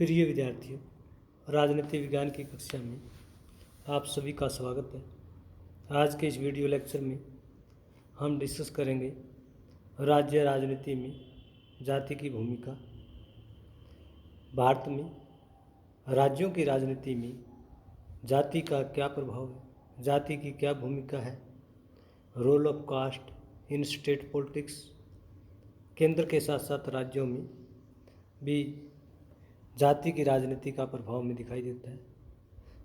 प्रिय विद्यार्थियों, राजनीति विज्ञान की कक्षा में आप सभी का स्वागत है। आज के इस वीडियो लेक्चर में हम डिस्कस करेंगे राज्य राजनीति में जाति की भूमिका। भारत में राज्यों की राजनीति में जाति का क्या प्रभाव है, जाति की क्या भूमिका है, role of caste in state politics. केंद्र के साथ साथ राज्यों में भी जाति की राजनीति का प्रभाव में दिखाई देता है।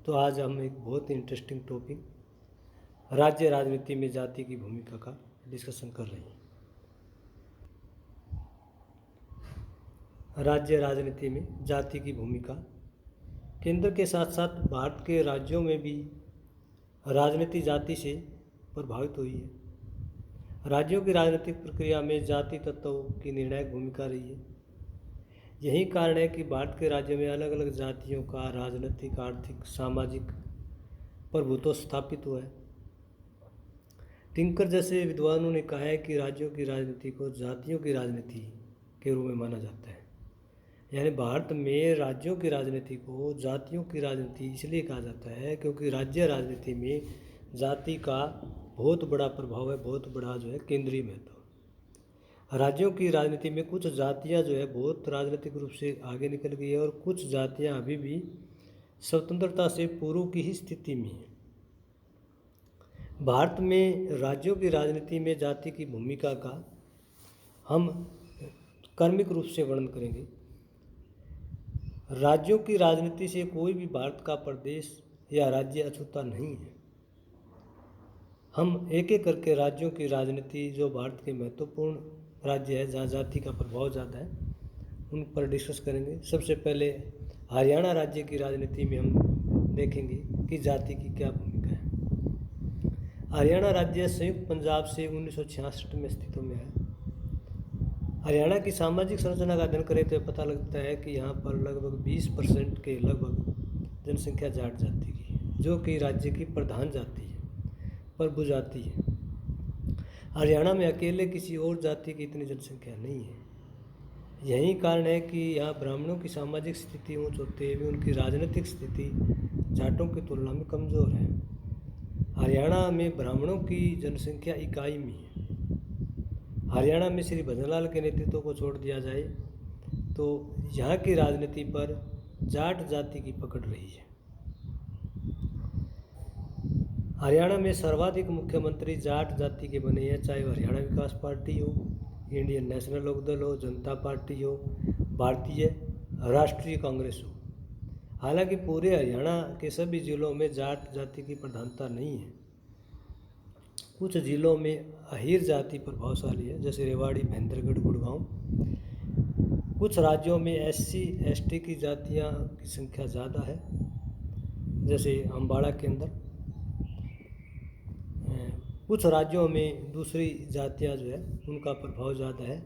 तो आज हम एक बहुत ही इंटरेस्टिंग टॉपिक राज्य राजनीति में जाति की भूमिका का डिस्कशन कर रहे हैं। राज्य राजनीति में जाति की भूमिका। केंद्र के साथ साथ भारत के राज्यों में भी राजनीति जाति से प्रभावित हुई है। राज्यों की राजनीतिक प्रक्रिया में जाति तत्वों की निर्णायक भूमिका रही है। यही कारण है कि भारत के राज्यों में अलग अलग जातियों का राजनीतिक, आर्थिक, सामाजिक प्रभुत्व स्थापित हुआ है। टिंकर जैसे विद्वानों ने कहा है कि राज्यों की राजनीति को जातियों की राजनीति के रूप में माना जाता है। यानी भारत में राज्यों की राजनीति को जातियों की राजनीति इसलिए कहा जाता है क्योंकि राज्य राजनीति में जाति का बहुत बड़ा प्रभाव है, बहुत बड़ा केंद्रीय महत्व। राज्यों की राजनीति में कुछ जातियां बहुत राजनीतिक रूप से आगे निकल गई है और कुछ जातियां अभी भी स्वतंत्रता से पूर्व की ही स्थिति में है। भारत में राज्यों की राजनीति में जाति की भूमिका का हम क्रमिक रूप से वर्णन करेंगे। राज्यों की राजनीति से कोई भी भारत का प्रदेश या राज्य अछूता नहीं है। हम एक एक करके राज्यों की राजनीति जो भारत के महत्वपूर्ण राज्य है जहाँ जाति का प्रभाव ज़्यादा है उन पर डिस्कस करेंगे। सबसे पहले हरियाणा राज्य की राजनीति में हम देखेंगे कि जाति की क्या भूमिका है। हरियाणा राज्य संयुक्त पंजाब से 1966 में अस्तित्व में है। हरियाणा की सामाजिक संरचना का अध्ययन करें तो पता लगता है कि यहाँ पर लगभग 20% के लगभग जनसंख्या जाट जाति की है, जो कि राज्य की प्रधान जाति है, प्रभु जाति है। हरियाणा में अकेले किसी और जाति की इतनी जनसंख्या नहीं है। यही कारण है कि यहाँ ब्राह्मणों की सामाजिक स्थिति ऊंच होते हुए उनकी राजनीतिक स्थिति जाटों की तुलना में कमज़ोर है। हरियाणा में ब्राह्मणों की जनसंख्या इकाई में है। हरियाणा में श्री भजनलाल के नेतृत्व को छोड़ दिया जाए तो यहाँ की राजनीति पर जाट जाति की पकड़ रही है। हरियाणा में सर्वाधिक मुख्यमंत्री जाट जाति के बने हैं, चाहे हरियाणा विकास पार्टी हो, इंडियन नेशनल लोकदल हो, जनता पार्टी हो, भारतीय राष्ट्रीय कांग्रेस हो। हालांकि पूरे हरियाणा के सभी जिलों में जाट जाति की प्रधानता नहीं है। कुछ जिलों में अहीर जाति प्रभावशाली है, जैसे रेवाड़ी, महेंद्रगढ़, गुड़गांव। कुछ राज्यों में SC ST की जातियाँ की संख्या ज़्यादा है, जैसे अम्बाड़ा के अंदर। कुछ राज्यों में दूसरी जातियाँ उनका प्रभाव ज़्यादा है।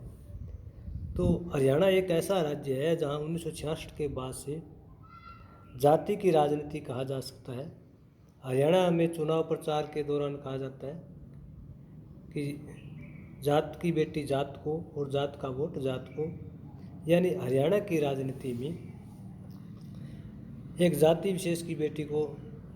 तो हरियाणा एक ऐसा राज्य है जहाँ 1966 के बाद से जाति की राजनीति कहा जा सकता है। हरियाणा में चुनाव प्रचार के दौरान कहा जाता है कि जात की बेटी जात को और जात का वोट जात को। यानी हरियाणा की राजनीति में एक जाति विशेष की बेटी को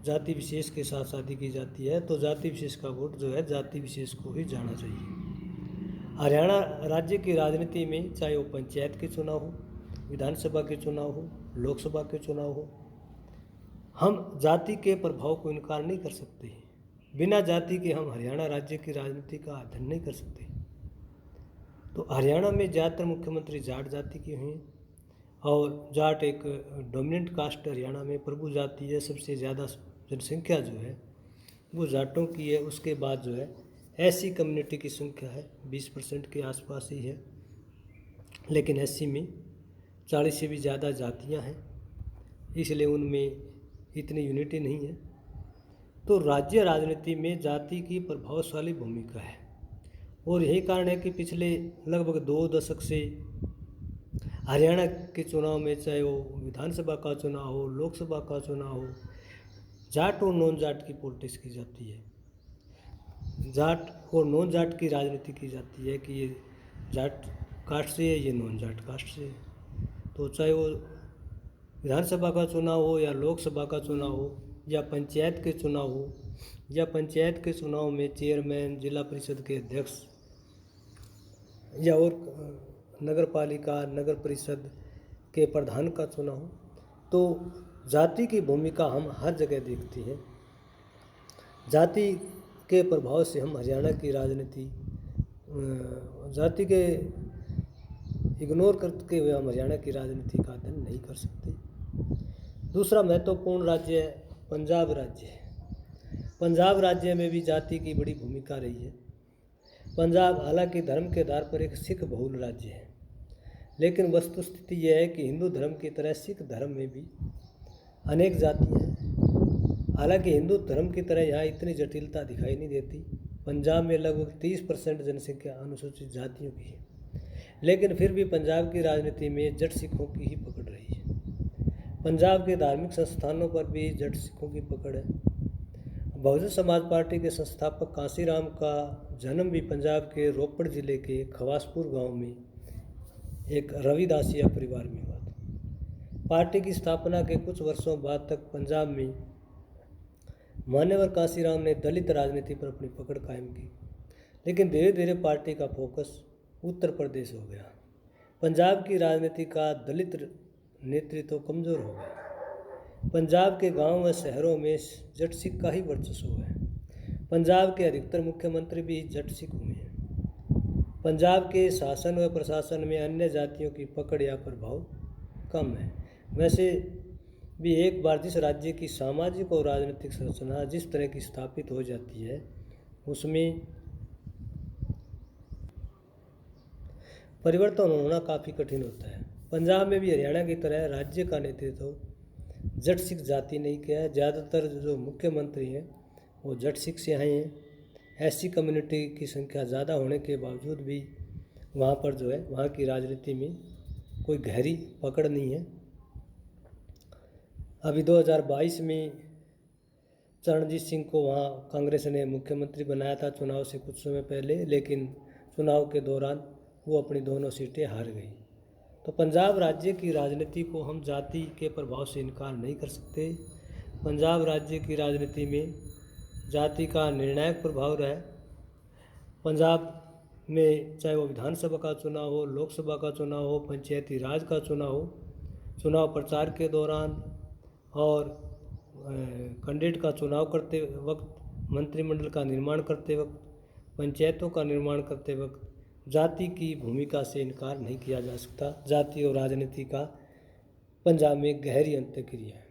जाति विशेष के साथ शादी की जाती है तो जाति विशेष का वोट जाति विशेष को ही जाना चाहिए। हरियाणा राज्य की राजनीति में चाहे वो पंचायत के चुनाव हो, विधानसभा के चुनाव हो, लोकसभा के चुनाव हो, हम जाति के प्रभाव को इनकार नहीं कर सकते। बिना जाति के हम हरियाणा राज्य की राजनीति का अध्ययन नहीं कर सकते। तो हरियाणा में ज़्यादातर मुख्यमंत्री जाट जाति के हैं और जाट एक डोमिनेंट कास्ट हरियाणा में प्रभु जाति है। सबसे ज़्यादा जनसंख्या वो जाटों की है। उसके बाद SC कम्युनिटी की संख्या है 20% के आसपास ही है, लेकिन SC में 40 से भी ज़्यादा जातियां हैं, इसलिए उनमें इतनी यूनिटी नहीं है। तो राज्य राजनीति में जाति की प्रभावशाली भूमिका है और यही कारण है कि पिछले लगभग 2 दशक से हरियाणा के चुनाव में, चाहे वो विधानसभा का चुनाव हो, लोकसभा का चुनाव हो, जाट और नॉन जाट की पॉलिटिक्स की जाती है। जाट और नॉन जाट की राजनीति की जाती है कि ये जाट कास्ट से है, ये नॉन जाट कास्ट से है। तो चाहे वो विधानसभा का चुनाव हो या लोकसभा का चुनाव हो या पंचायत के चुनाव हो या पंचायत के चुनाव में चेयरमैन, जिला परिषद के अध्यक्ष या और नगर पालिका, नगर परिषद के प्रधान का चुनाव हो, तो जाति की भूमिका हम हर जगह देखते हैं। जाति के प्रभाव से हम हरियाणा की राजनीति, जाति के इग्नोर करके हुए हम हरियाणा की राजनीति का अध्ययन नहीं कर सकते। दूसरा महत्वपूर्ण राज्य पंजाब राज्य है। पंजाब राज्य में भी जाति की बड़ी भूमिका रही है। पंजाब हालांकि धर्म के आधार पर एक सिख बहुल राज्य है, लेकिन वस्तुस्थिति यह है कि हिंदू धर्म की तरह सिख धर्म में भी अनेक जातियाँ हैं। हालांकि हिंदू धर्म की तरह यहाँ इतनी जटिलता दिखाई नहीं देती। पंजाब में लगभग 30% जनसंख्या अनुसूचित जातियों की है, लेकिन फिर भी पंजाब की राजनीति में जट सिखों की ही पकड़ रही है। पंजाब के धार्मिक संस्थानों पर भी जट सिखों की पकड़ है। बहुजन समाज पार्टी के संस्थापक कांसीराम का जन्म भी पंजाब के रोपड़ जिले के खवासपुर गांव में एक रविदासिया परिवार में हुआ था। पार्टी की स्थापना के कुछ वर्षों बाद तक पंजाब में मान्यवर कांसीराम ने दलित राजनीति पर अपनी पकड़ कायम की, लेकिन धीरे धीरे पार्टी का फोकस उत्तर प्रदेश हो गया। पंजाब की राजनीति का दलित नेतृत्व कमज़ोर हो गया। पंजाब के गांव व शहरों में जट सिख का ही वर्चस्व है। पंजाब के अधिकतर मुख्यमंत्री भी जट सिख हुए हैं। पंजाब के शासन व प्रशासन में अन्य जातियों की पकड़ या प्रभाव कम है। वैसे भी एक बार जिस राज्य की सामाजिक और राजनीतिक संरचना जिस तरह की स्थापित हो जाती है, उसमें परिवर्तन होना काफ़ी कठिन होता है। पंजाब में भी हरियाणा की तरह राज्य का नेतृत्व जट सिख जाति ने किया है। ज़्यादातर जो मुख्यमंत्री हैं वो जट सिख से आए हैं। ऐसी कम्युनिटी की संख्या ज़्यादा होने के बावजूद भी वहाँ पर जो है वहाँ की राजनीति में कोई गहरी पकड़ नहीं है। अभी 2022 में चरणजीत सिंह को वहाँ कांग्रेस ने मुख्यमंत्री बनाया था चुनाव से कुछ समय पहले, लेकिन चुनाव के दौरान वो अपनी दोनों सीटें हार गई। तो पंजाब राज्य की राजनीति को हम जाति के प्रभाव से इनकार नहीं कर सकते। पंजाब राज्य की राजनीति में जाति का निर्णायक प्रभाव रहा है। पंजाब में चाहे वो विधानसभा का चुनाव हो, लोकसभा का चुनाव हो, पंचायती राज का चुनाव हो, चुनाव प्रचार के दौरान और कैंडिडेट का चुनाव करते वक्त, मंत्रिमंडल का निर्माण करते वक्त, पंचायतों का निर्माण करते वक्त जाति की भूमिका से इनकार नहीं किया जा सकता। जाति और राजनीति का पंजाब में गहरी अंतर्क्रिया है।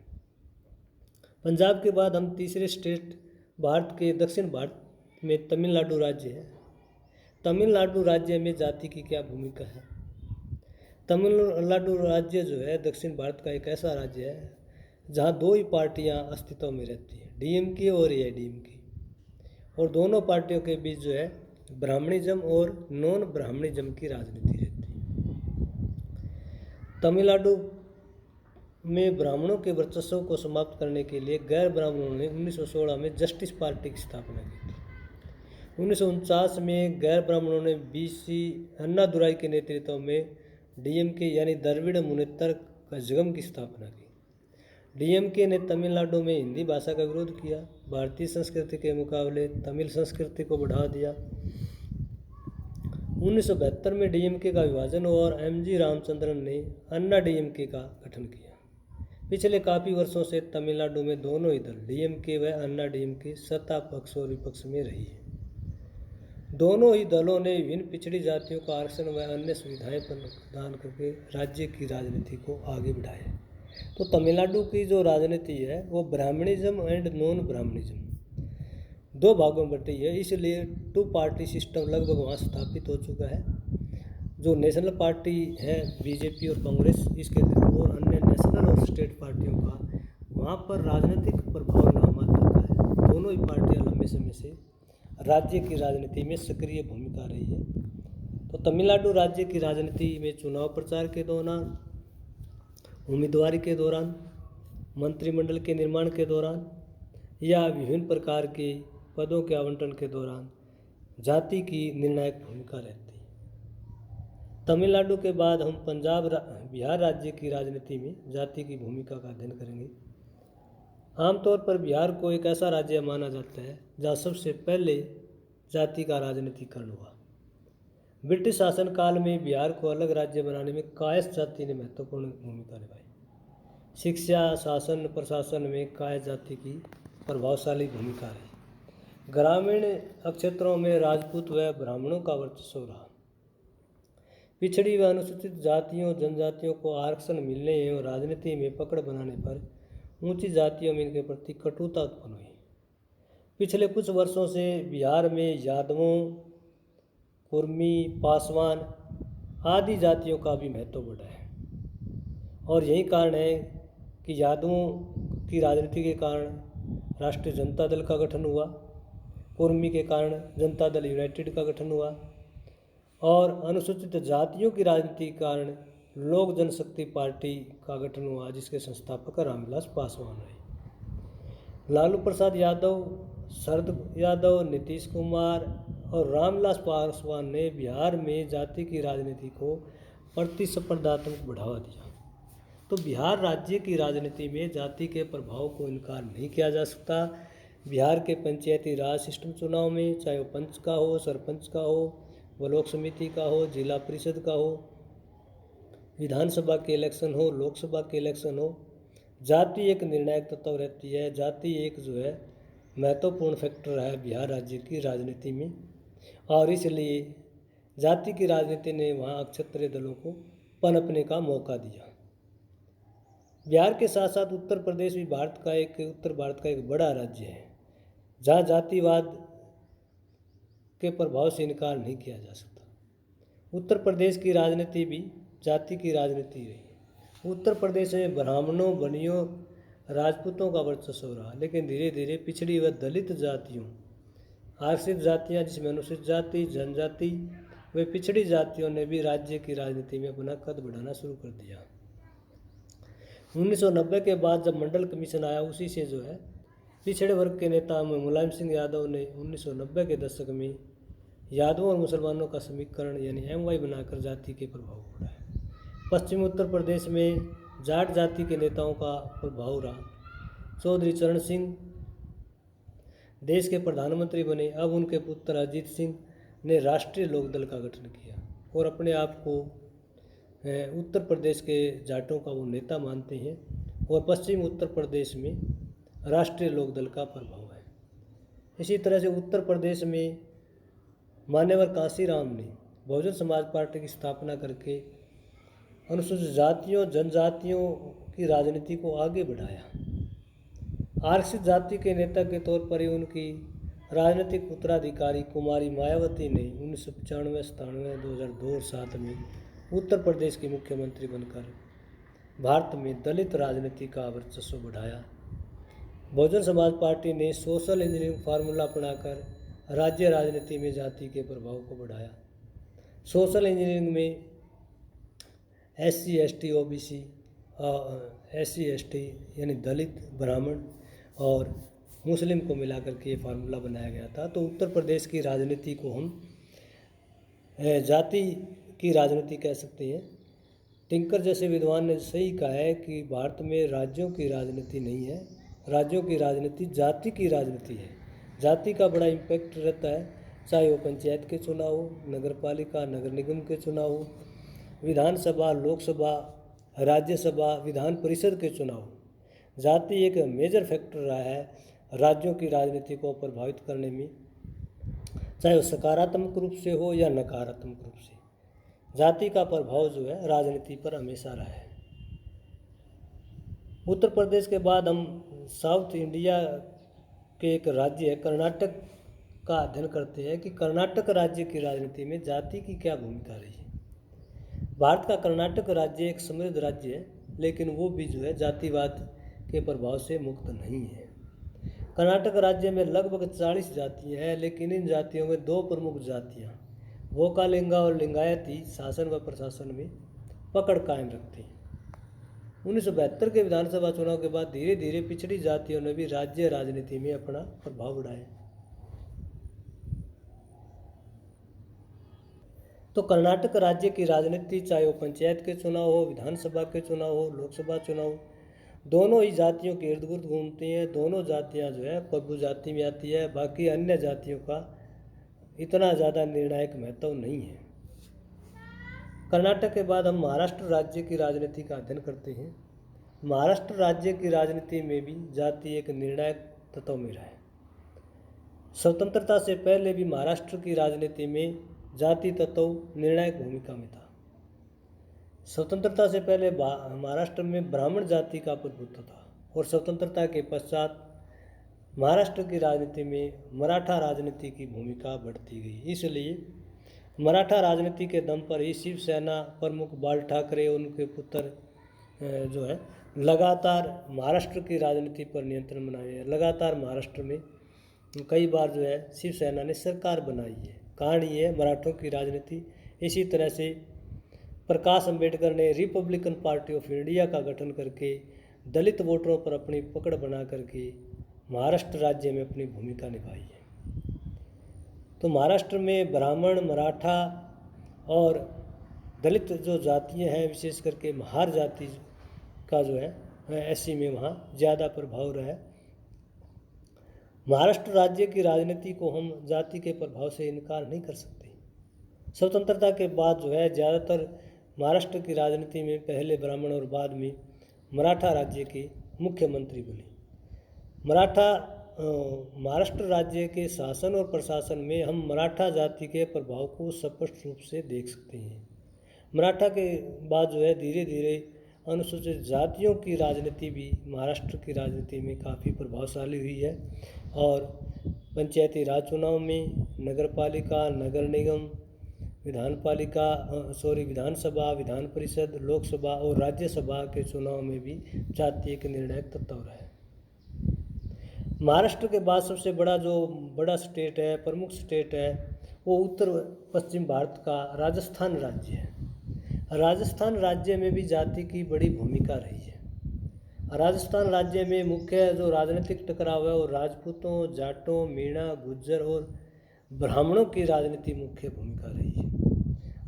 पंजाब के बाद हम तीसरे स्टेट भारत के दक्षिण भारत में तमिलनाडु राज्य है। तमिलनाडु राज्य में जाति की क्या भूमिका है? तमिलनाडु राज्य जो है दक्षिण भारत का एक ऐसा राज्य है जहाँ दो ही पार्टियाँ अस्तित्व में रहती हैं, डीएमके और एआईडीएमके, और दोनों पार्टियों के बीच जो है ब्राह्मणिज्म और नॉन ब्राह्मणिज्म की राजनीति रहती है। तमिलनाडु में ब्राह्मणों के वर्चस्व को समाप्त करने के लिए गैर ब्राह्मणों ने 1916 में जस्टिस पार्टी की स्थापना की थी। 1949 में गैर ब्राह्मणों ने बीसी अन्नादुराई के नेतृत्व में डीएमके यानी द्रविड़ मुनेत्र कझगम की स्थापना की। डीएमके ने तमिलनाडु में हिंदी भाषा का विरोध किया, भारतीय संस्कृति के मुकाबले तमिल संस्कृति को बढ़ावा दिया। 1972 में डीएमके का विभाजन हुआ और एमजी रामचंद्रन ने अन्ना डीएमके का गठन किया। पिछले काफ़ी वर्षों से तमिलनाडु में दोनों ही दल डीएमके व अन्ना डीएमके सत्ता पक्ष और विपक्ष में रही है। दोनों ही दलों ने विभिन्न पिछड़ी जातियों को आरक्षण व अन्य सुविधाएं प्रदान करके राज्य की राजनीति को आगे बढ़ाया। तो तमिलनाडु की जो राजनीति है वो ब्राह्मणिज्म एंड नॉन ब्राह्मणिज्म दो भागों में बटी है, इसलिए टू पार्टी सिस्टम लगभग वहाँ स्थापित हो चुका है। जो नेशनल पार्टी है बीजेपी और कांग्रेस, इसके और अन्य नेशनल और स्टेट पार्टियों का वहाँ पर राजनीतिक प्रभाव नामात्र का है। दोनों ही पार्टियाँ लंबे समय से राज्य की राजनीति में सक्रिय भूमिका रही है। तो तमिलनाडु राज्य की राजनीति में चुनाव प्रचार के दौरान, उम्मीदवारी के दौरान, मंत्रिमंडल के निर्माण के दौरान या विभिन्न प्रकार के पदों के आवंटन के दौरान जाति की निर्णायक भूमिका रहती है। तमिलनाडु के बाद हम बिहार राज्य की राजनीति में जाति की भूमिका का अध्ययन करेंगे। आमतौर पर बिहार को एक ऐसा राज्य माना जाता है जहाँ सबसे पहले जाति का राजनीतिकरण हुआ। ब्रिटिश शासनकाल में बिहार को अलग राज्य बनाने में कायस्थ जाति ने महत्वपूर्ण भूमिका निभाई। शिक्षा, शासन, प्रशासन में कायस्थ जाति की प्रभावशाली भूमिका रही। ग्रामीण क्षेत्रों में राजपूत व ब्राह्मणों का वर्चस्व रहा। पिछड़ी व अनुसूचित जातियों जनजातियों को आरक्षण मिलने एवं राजनीति में पकड़ बनाने पर ऊंची जातियों में इनके प्रति कटुता उत्पन्न हुई। पिछले कुछ वर्षों से बिहार में यादवों, कुर्मी, पासवान आदि जातियों का भी महत्व बढ़ा है और यही कारण है कि यादवों की राजनीति के कारण राष्ट्रीय जनता दल का गठन हुआ, कुर्मी के कारण जनता दल यूनाइटेड का गठन हुआ और अनुसूचित जातियों की राजनीति के कारण लोक जनशक्ति पार्टी का गठन हुआ, जिसके संस्थापक रामविलास पासवान रहे। लालू प्रसाद यादव, शरद यादव, नीतीश कुमार और रामविलास पासवान ने बिहार में जाति की राजनीति को प्रतिस्पर्धात्मक बढ़ावा दिया। तो बिहार राज्य की राजनीति में जाति के प्रभाव को इनकार नहीं किया जा सकता। बिहार के पंचायती राज सिस्टम चुनाव में, चाहे वो पंच का हो, सरपंच का हो, ब्लॉक समिति का हो, जिला परिषद का हो, विधानसभा के इलेक्शन हो, लोकसभा के इलेक्शन हो, जाति एक निर्णायक तत्व रहती है। जाति एक जो है महत्वपूर्ण फैक्टर है बिहार राज्य की राजनीति में और इसलिए जाति की राजनीति ने वहाँ क्षेत्रीय दलों को पनपने का मौका दिया। बिहार के साथ साथ उत्तर प्रदेश भी उत्तर भारत का एक बड़ा राज्य है जहाँ जातिवाद के प्रभाव से इनकार नहीं किया जा सकता। उत्तर प्रदेश की राजनीति भी जाति की राजनीति रही। उत्तर प्रदेश में ब्राह्मणों, बनियों, राजपूतों का वर्चस्व रहा, लेकिन धीरे धीरे पिछड़ी व दलित जातियों, आरक्षित जातियाँ जिसमें अनुसूचित जाति, जनजाति व पिछड़ी जातियों ने भी राज्य की राजनीति में अपना कद बढ़ाना शुरू कर दिया। 1990 के बाद जब मंडल कमीशन आया, उसी से जो है पिछड़े वर्ग के नेता मुलायम सिंह यादव ने 1990 के दशक में यादवों और मुसलमानों का समीकरण यानी MY बनाकर जाति के प्रभाव को बढ़ाया। पश्चिमी उत्तर प्रदेश में जाट जाति के नेताओं का प्रभाव रहा। चौधरी चरण सिंह देश के प्रधानमंत्री बने। अब उनके पुत्र अजीत सिंह ने राष्ट्रीय लोकदल का गठन किया और अपने आप को उत्तर प्रदेश के जाटों का वो नेता मानते हैं और पश्चिम उत्तर प्रदेश में राष्ट्रीय लोकदल का प्रभाव है। इसी तरह से उत्तर प्रदेश में मान्यवर कांशीराम ने बहुजन समाज पार्टी की स्थापना करके अनुसूचित जातियों, जनजातियों की राजनीति को आगे बढ़ाया। आरक्षित जाति के नेता के तौर पर ही उनकी राजनीतिक उत्तराधिकारी कुमारी मायावती ने 1995, 97, 2002 और 2007 में उत्तर प्रदेश की मुख्यमंत्री बनकर भारत में दलित राजनीति का वर्चस्व बढ़ाया। बहुजन समाज पार्टी ने सोशल इंजीनियरिंग फार्मूला अपनाकर राज्य राजनीति में जाति के प्रभाव को बढ़ाया। सोशल इंजीनियरिंग में SC, ST, OBC, SC, ST यानी दलित, ब्राह्मण और मुस्लिम को मिलाकर के ये फार्मूला बनाया गया था। तो उत्तर प्रदेश की राजनीति को हम जाति की राजनीति कह सकते हैं। टिंकर जैसे विद्वान ने सही कहा है कि भारत में राज्यों की राजनीति नहीं है, राज्यों की राजनीति जाति की राजनीति है। जाति का बड़ा इम्पैक्ट रहता है, चाहे वो पंचायत के चुनाव हो, नगर पालिका, नगर निगम के चुनाव हो, विधानसभा, लोकसभा, राज्यसभा, विधान परिषद के चुनाव। जाति एक मेजर फैक्टर रहा है राज्यों की राजनीति को प्रभावित करने में, चाहे वो सकारात्मक रूप से हो या नकारात्मक रूप से। जाति का प्रभाव जो है राजनीति पर हमेशा रहा है। उत्तर प्रदेश के बाद हम साउथ इंडिया के एक राज्य है कर्नाटक का अध्ययन करते हैं कि कर्नाटक राज्य की राजनीति में जाति की क्या भूमिका रही है। भारत का कर्नाटक राज्य एक समृद्ध राज्य है, लेकिन वो भी जो है जातिवाद के प्रभाव से मुक्त नहीं है। कर्नाटक राज्य में लगभग 40 जातियाँ हैं, लेकिन इन जातियों में दो प्रमुख जातियाँ वोकालिंगा और लिंगायत ही शासन व प्रशासन में पकड़ कायम रखते हैं। 1972 के विधानसभा चुनाव के बाद धीरे धीरे पिछड़ी जातियों ने भी राज्य राजनीति में अपना प्रभाव बढ़ाया। तो कर्नाटक राज्य की राजनीति, चाहे वो पंचायत के चुनाव हो, विधानसभा के चुनाव हो, लोकसभा चुनाव हो, दोनों ही जातियों के इर्द गिर्द घूमती हैं। दोनों जातियां जो है प्रभु जाति में आती है। बाकी अन्य जातियों का इतना ज़्यादा निर्णायक महत्व नहीं है। कर्नाटक के बाद हम महाराष्ट्र राज्य की राजनीति का अध्ययन करते हैं। महाराष्ट्र राज्य की राजनीति में भी जाति एक निर्णायक तत्व में रहा है। स्वतंत्रता से पहले भी महाराष्ट्र की राजनीति में जाति तत्व निर्णायक भूमिका में था। स्वतंत्रता से पहले महाराष्ट्र में ब्राह्मण जाति का प्रभुत्व था और स्वतंत्रता के पश्चात महाराष्ट्र की राजनीति में मराठा राजनीति की भूमिका बढ़ती गई। इसलिए मराठा राजनीति के दम पर ही शिवसेना प्रमुख बाल ठाकरे और उनके पुत्र जो है लगातार महाराष्ट्र की राजनीति पर नियंत्रण बनाए हैं। लगातार महाराष्ट्र में कई बार जो है शिवसेना ने सरकार बनाई है। कारण ये है मराठों की राजनीति। इसी तरह से प्रकाश अंबेडकर ने रिपब्लिकन पार्टी ऑफ इंडिया का गठन करके दलित वोटरों पर अपनी पकड़ बना करके महाराष्ट्र राज्य में अपनी भूमिका निभाई है। तो महाराष्ट्र में ब्राह्मण, मराठा और दलित जो जातियां हैं, विशेष करके महार जाति का जो है ऐसी में वहाँ ज़्यादा प्रभाव रहा है। महाराष्ट्र राज्य की राजनीति को हम जाति के प्रभाव से इनकार नहीं कर सकते। स्वतंत्रता के बाद जो है ज़्यादातर महाराष्ट्र की राजनीति में पहले ब्राह्मण और बाद में मराठा राज्य के मुख्यमंत्री बने। महाराष्ट्र राज्य के शासन और प्रशासन में हम मराठा जाति के प्रभाव को स्पष्ट रूप से देख सकते हैं। मराठा के बाद जो है धीरे धीरे अनुसूचित जातियों की राजनीति भी महाराष्ट्र की राजनीति में काफ़ी प्रभावशाली हुई है और पंचायती राज चुनाव में नगर पालिका, नगर निगम, विधानसभा, विधान परिषद, लोकसभा और राज्यसभा के चुनाव में भी जाति एक निर्णायक तत्व रहा है। महाराष्ट्र के बाद सबसे बड़ा स्टेट है, प्रमुख स्टेट है, वो उत्तर पश्चिम भारत का राजस्थान राज्य है। राजस्थान राज्य में भी जाति की बड़ी भूमिका रही है। राजस्थान राज्य में मुख्य जो राजनीतिक टकराव है वो राजपूतों, जाटों, मीणा, गुज्जर और ब्राह्मणों की राजनीति मुख्य भूमिका रही है।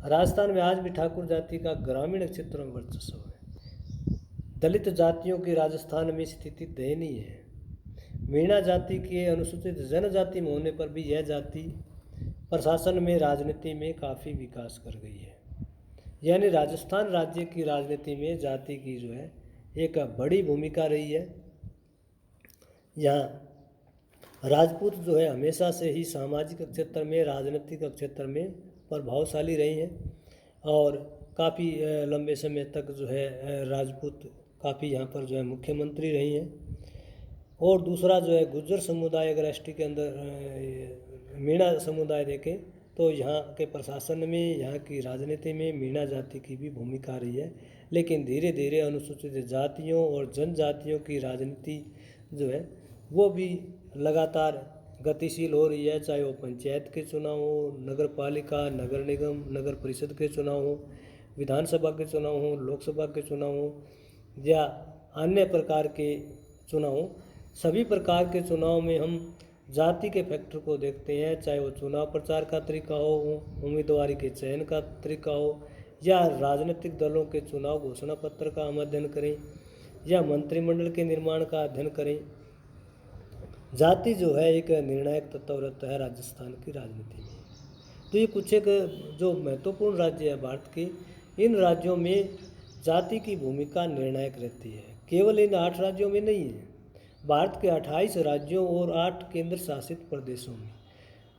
राजस्थान में आज भी ठाकुर जाति का ग्रामीण क्षेत्रों में वर्चस्व है। दलित जातियों की राजस्थान में स्थिति दयनीय है। मीणा जाति के अनुसूचित जनजाति में होने पर भी यह जाति प्रशासन में, राजनीति में काफ़ी विकास कर गई है। यानी राजस्थान राज्य की राजनीति में जाति की जो है एक बड़ी भूमिका रही है। यहाँ राजपूत जो है हमेशा से ही सामाजिक क्षेत्र में, राजनीतिक क्षेत्र में प्रभावशाली रही हैं और काफ़ी लंबे समय तक जो है राजपूत काफ़ी यहाँ पर जो है मुख्यमंत्री रही हैं। और दूसरा जो है गुज्जर समुदाय, अगर एसटी के अंदर मीणा समुदाय देखें तो यहाँ के प्रशासन में, यहाँ की राजनीति में मीणा जाति की भी भूमिका रही है। लेकिन धीरे धीरे अनुसूचित जातियों और जनजातियों की राजनीति जो है वो भी लगातार गतिशील हो रही है। चाहे वो पंचायत के चुनाव हो, नगर पालिका, नगर निगम, नगर परिषद के चुनाव हो, विधानसभा के चुनाव हो, लोकसभा के चुनाव हो या अन्य प्रकार के चुनाव हो, सभी प्रकार के चुनाव में हम जाति के फैक्टर को देखते हैं। चाहे वो चुनाव प्रचार का तरीका हो, उम्मीदवारी के चयन का तरीका हो या राजनीतिक दलों के चुनाव घोषणा पत्र का हम अध्ययन करें या मंत्रिमंडल के निर्माण का अध्ययन करें, जाति जो है एक निर्णायक तत्व रहता है राजस्थान की राजनीति में। तो ये कुछ एक जो महत्वपूर्ण राज्य है भारत के, इन राज्यों में जाति की भूमिका निर्णायक रहती है। केवल इन 8 राज्यों में नहीं है, भारत के 28 राज्यों और 8 केंद्र शासित प्रदेशों में,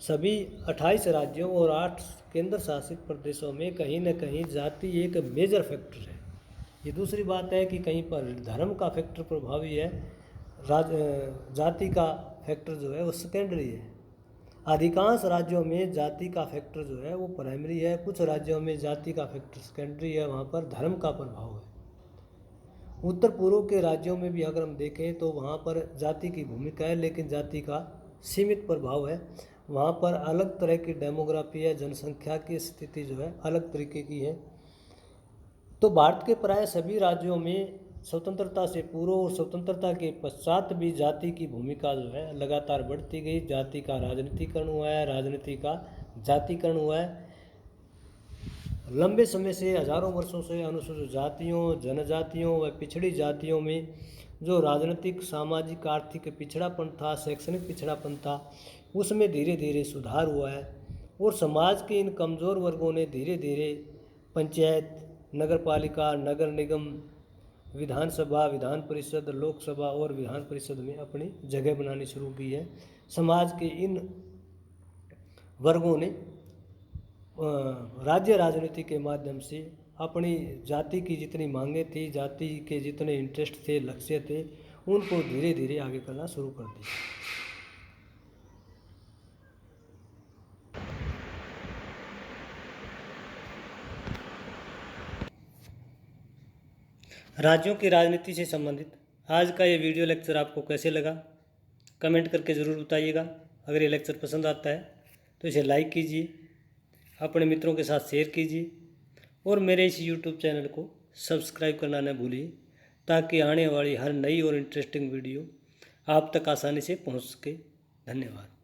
सभी 28 राज्यों और 8 केंद्र शासित प्रदेशों में कहीं न कहीं जाति एक मेजर फैक्टर है। ये दूसरी बात है कि कहीं पर धर्म का फैक्टर प्रभावी है, जाति का फैक्टर जो है वो सेकेंडरी है। अधिकांश राज्यों में जाति का फैक्टर जो है वो प्राइमरी है। कुछ राज्यों में जाति का फैक्टर सेकेंडरी है, वहाँ पर धर्म का प्रभाव है। उत्तर पूर्व के राज्यों में भी अगर हम देखें तो वहाँ पर जाति की भूमिका है, लेकिन जाति का सीमित प्रभाव है। वहाँ पर अलग तरह की डेमोग्राफी है, जनसंख्या की स्थिति जो है अलग तरीके की है। तो भारत के प्राय सभी राज्यों में स्वतंत्रता से पूर्व और स्वतंत्रता के पश्चात भी जाति की भूमिका जो है लगातार बढ़ती गई। जाति का राजनीतिकरण हुआ है, राजनीति का जातिकरण हुआ है। लंबे समय से हजारों वर्षों से अनुसूचित जातियों, जनजातियों व पिछड़ी जातियों में जो राजनीतिक, सामाजिक, आर्थिक पिछड़ापन था, शैक्षणिक पिछड़ापन था, उसमें धीरे धीरे सुधार हुआ है। और समाज के इन कमज़ोर वर्गों ने धीरे धीरे पंचायत, नगर पालिका, नगर निगम, विधानसभा, विधान परिषद, लोकसभा और विधान परिषद में अपनी जगह बनानी शुरू की है। समाज के इन वर्गों ने राज्य राजनीति के माध्यम से अपनी जाति की जितनी मांगें थी, जाति के जितने इंटरेस्ट थे, लक्ष्य थे, उनको धीरे धीरे आगे करना शुरू कर दिया। राज्यों की राजनीति से संबंधित आज का ये वीडियो लेक्चर आपको कैसे लगा, कमेंट करके ज़रूर बताइएगा। अगर ये लेक्चर पसंद आता है तो इसे लाइक कीजिए, अपने मित्रों के साथ शेयर कीजिए और मेरे इस यूट्यूब चैनल को सब्सक्राइब करना न भूलिए, ताकि आने वाली हर नई और इंटरेस्टिंग वीडियो आप तक आसानी से पहुंच सके। धन्यवाद।